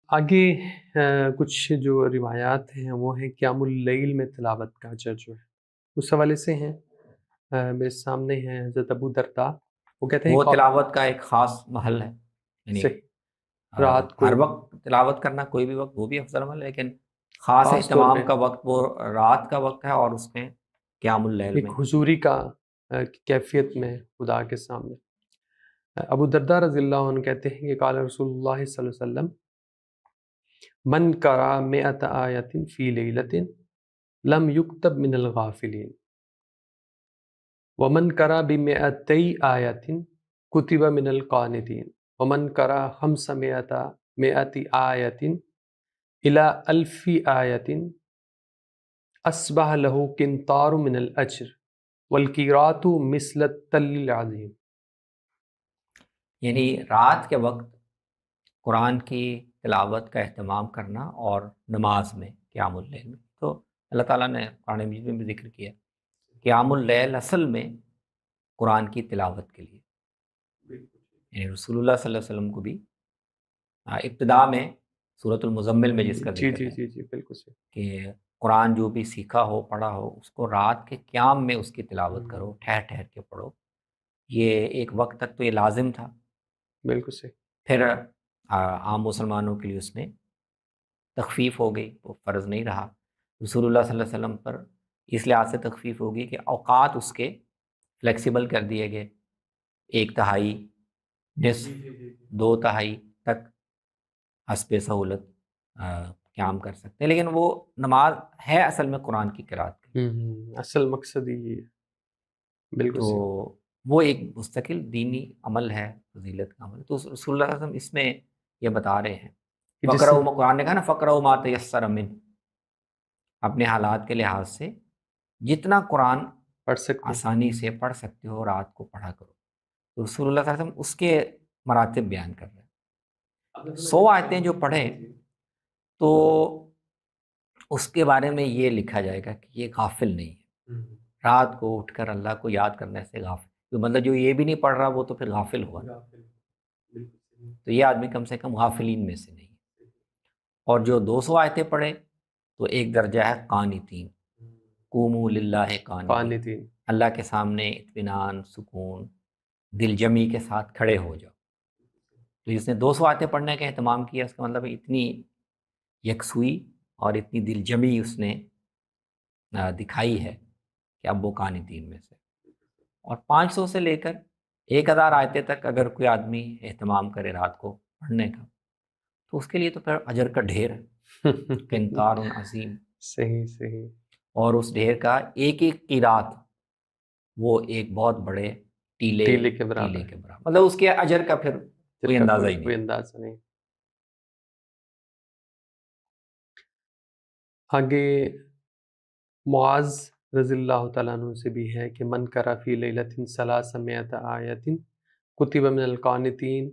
آگے کچھ جو روایات ہیں وہ ہیں قیام اللیل میں تلاوت کا اجر جو ہے اس حوالے سے ہیں۔ میرے سامنے ہیں حضرت ابو درداء، وہ کہتے ہیں وہ تلاوت کا ایک خاص محل ہے، یعنی صحیح رات کو ہر وقت تلاوت کرنا کوئی بھی وقت وہ بھی افضل عمل ہے، لیکن خاص خاص طور پہ اہتمام کا وقت وہ رات کا وقت ہے، اور اس میں قیام اللیل ایک میں۔ حضوری کا کیفیت میں خدا کے سامنے۔ ابو درداء رضی اللہ عنہ کہتے ہیں کہ قال رسول اللہ صلی اللہ علیہ وسلم من قرأ 100 آیۃ فی لیلۃ لم یکتب من الغافلین ومن قرأ ب200 آیۃ کتب من القانتین ومن قرأ 500 آیۃ الی 1000 آیۃ اصبح له قنطار من الاجر والقیرات مثل التل العظیم۔ یعنی رات کے وقت قرآن کی تلاوت کا اہتمام کرنا اور نماز میں قیام اللیل میں، تو اللہ تعالیٰ نے قرآن مجید میں بھی ذکر کیا قیام اللیل اصل میں قرآن کی تلاوت کے لیے، یعنی رسول اللہ صلی اللہ علیہ وسلم کو بھی ابتدا میں سورۃ المزمل میں جس کا جی ذکر جی ہے جی جی بالکل صحیح۔ کہ قرآن جو بھی سیکھا ہو پڑھا ہو اس کو رات کے قیام میں اس کی تلاوت کرو، ٹھہر ٹھہر کے پڑھو۔ یہ ایک وقت تک تو یہ لازم تھا، بالکل صحیح۔ پھر عام مسلمانوں کے لیے اس میں تخفیف ہو گئی، وہ فرض نہیں رہا۔ رسول اللہ صلی اللہ علیہ وسلم پر اس لحاظ سے تخفیف ہوگی کہ اوقات اس کے فلیکسیبل کر دیے گئے، 1/3، نصف، 2/3 تک حسب سہولت قیام کر سکتے ہیں، لیکن وہ نماز ہے اصل میں قرآن کی قرأت کی، اصل مقصد ہی ہے، بالکل تو صحیح۔ وہ ایک مستقل دینی عمل ہے، فضیلت کا عمل ہے۔ تو رسول اللہ صلی اللہ علیہ وسلم اس میں یہ بتا رہے ہیں کہ جس فقرؤ، قرآن نے کہا نا فقرؤ ما تیسر من، اپنے حالات کے لحاظ سے جتنا قرآن پڑھ سکتے ہیں آسانی سے پڑھ سکتے ہو رات کو پڑھا کرو۔ تو رسول اللہ صلی اللہ علیہ وسلم اس کے مراتب بیان کر رہے ہیں۔ 100 آیتیں جو پڑھیں تو اس کے بارے میں یہ لکھا جائے گا کہ یہ غافل نہیں ہے، رات کو اٹھ کر اللہ کو یاد کرنے سے غافل، تو مطلب جو یہ بھی نہیں پڑھ رہا وہ تو پھر غافل ہوا، تو یہ آدمی کم سے کم غافلین میں سے نہیں۔ اور جو 200 آیتیں پڑھے تو ایک درجہ ہے قانتین، قوموا للہ قانتین، قانتین۔ اللہ کے سامنے اطمینان، سکون، دل جمی کے ساتھ کھڑے ہو جاؤ۔ تو جس نے 200 آیتیں پڑھنے کا اہتمام کیا، اس کا مطلب اتنی یکسوئی اور اتنی دل جمی اس نے دکھائی ہے کہ اب وہ قانتین میں سے۔ اور 500 سے لے کر 1000 آیتیں تک اگر کوئی آدمی اہتمام کرے رات کو پڑھنے کا، تو اس کے لیے تو پھر اجر کا ڈھیر ہے، قنطار عظیم۔ صحیح صحیح۔ اور اس ڈھیر کا ایک ایک قیرات وہ ایک بہت بڑے ٹیلے کے برابر ہے، مطلب اس کے اجر کا پھر کوئی اندازہ ہی کوئی نہیں۔ اندازہ نہیں۔ آگے معاذ رضی اللہ تعالیٰ عنہ سے بھی ہے کہ من قرأ فی لیلۃ 300 آیۃ کتب من القانتین،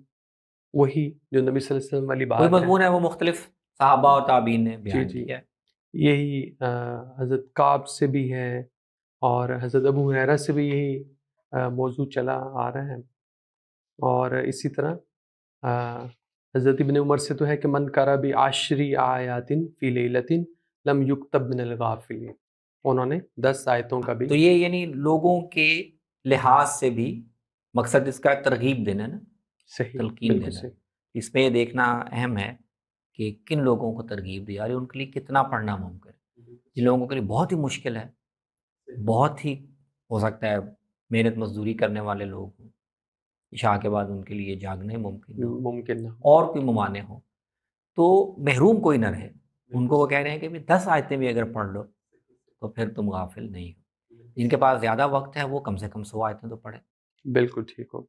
وہی جو نبی صلی اللہ علیہ وسلم والی کوئی بات ہے۔ مضمون ہے وہ مختلف صحابہ و تابعین نے جی بیان جی، کیا ہے۔ یہی حضرت کعب سے بھی ہے اور حضرت ابو ہریرہ سے بھی یہی موضوع چلا آ رہا ہے، اور اسی طرح حضرت ابن عمر سے تو ہے کہ من قرأ بعشر آیات فی لیلۃ لم یکتب من الغافلین، انہوں نے 10 آیتوں کا بھی۔ تو یہ یعنی لوگوں کے لحاظ سے بھی مقصد اس کا ترغیب دینا نا، صحیح، تلقین بالکل دینا، صحیح۔ اس میں یہ دیکھنا اہم ہے کہ کن لوگوں کو ترغیب دی جا رہی ہے، ان کے لیے کتنا پڑھنا ممکن ہے۔ جن لوگوں کے لیے بہت ہی مشکل ہے، بہت ہی ہو سکتا ہے محنت مزدوری کرنے والے لوگ ہوں، عشاء کے بعد ان کے لیے جاگنا ہی ممکن نہ ہو، ممکن نہ ہو۔ اور کوئی ممانع ہو، تو محروم کوئی نہ رہے۔ ان کو وہ کہہ رہے ہیں کہ 10 آیتیں بھی اگر پڑھ لو تو پھر تم غافل نہیں ہو۔ جن کے پاس زیادہ وقت ہے وہ کم سے کم 100 آیتیں تو پڑھیں۔ بالکل ٹھیک ہو۔